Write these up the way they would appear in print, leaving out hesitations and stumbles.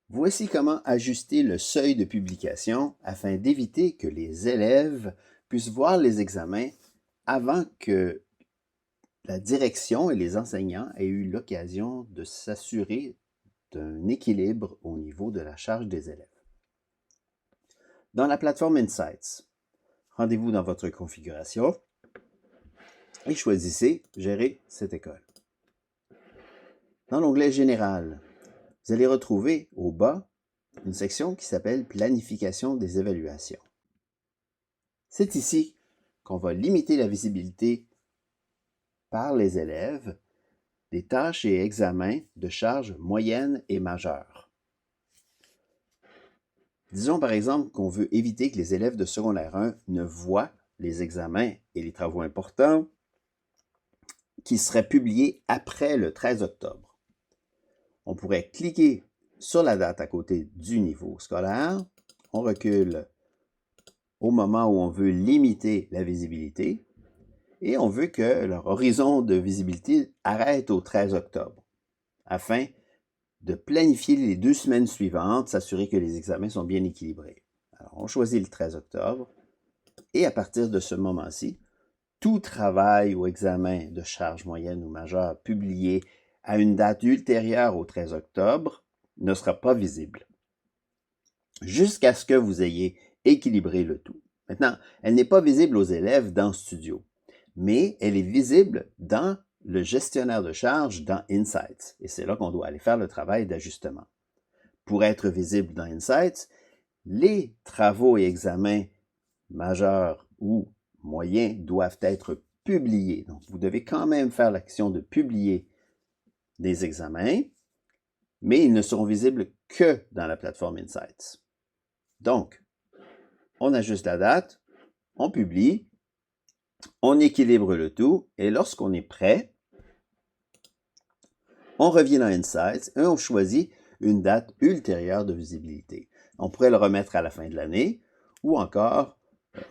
Voici comment ajuster le seuil de publication afin d'éviter que les élèves puissent voir les examens avant que la direction et les enseignants aient eu l'occasion de s'assurer d'un équilibre au niveau de la charge des élèves. Dans la plateforme Insights, rendez-vous dans votre configuration et choisissez « Gérer cette école ». Dans l'onglet « Général », vous allez retrouver au bas une section qui s'appelle « Planification des évaluations ». C'est ici qu'on va limiter la visibilité par les élèves des tâches et examens de charge moyenne et majeure. Disons par exemple qu'on veut éviter que les élèves de secondaire 1 ne voient les examens et les travaux importants qui seraient publiés après le 13 octobre. On pourrait cliquer sur la date à côté du niveau scolaire, on recule au moment où on veut limiter la visibilité et on veut que leur horizon de visibilité arrête au 13 octobre afin de planifier les 2 semaines suivantes, s'assurer que les examens sont bien équilibrés. Alors, on choisit le 13 octobre et à partir de ce moment-ci, tout travail ou examen de charge moyenne ou majeure publié à une date ultérieure au 13 octobre ne sera pas visible jusqu'à ce que vous ayez équilibré le tout. Maintenant, elle n'est pas visible aux élèves dans Studio, mais elle est visible dans le gestionnaire de charge dans Insights. Et c'est là qu'on doit aller faire le travail d'ajustement. Pour être visible dans Insights, les travaux et examens majeurs ou moyens doivent être publiés. Donc, vous devez quand même faire l'action de publier des examens, mais ils ne seront visibles que dans la plateforme Insights. Donc, on ajuste la date, on publie, on équilibre le tout, et lorsqu'on est prêt, on revient dans Insights et on choisit une date ultérieure de visibilité. On pourrait le remettre à la fin de l'année, ou encore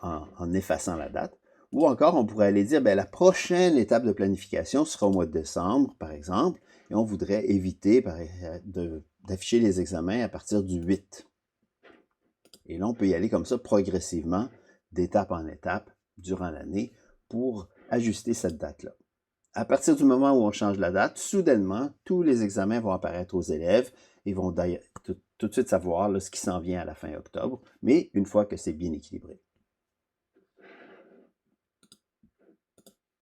en effaçant la date, ou encore on pourrait aller dire, la prochaine étape de planification sera au mois de décembre, par exemple, et on voudrait éviter d'afficher les examens à partir du 8. Et là, on peut y aller comme ça progressivement, d'étape en étape, durant l'année, pour ajuster cette date-là. À partir du moment où on change la date, soudainement, tous les examens vont apparaître aux élèves et vont tout de suite savoir ce qui s'en vient à la fin octobre, mais une fois que c'est bien équilibré.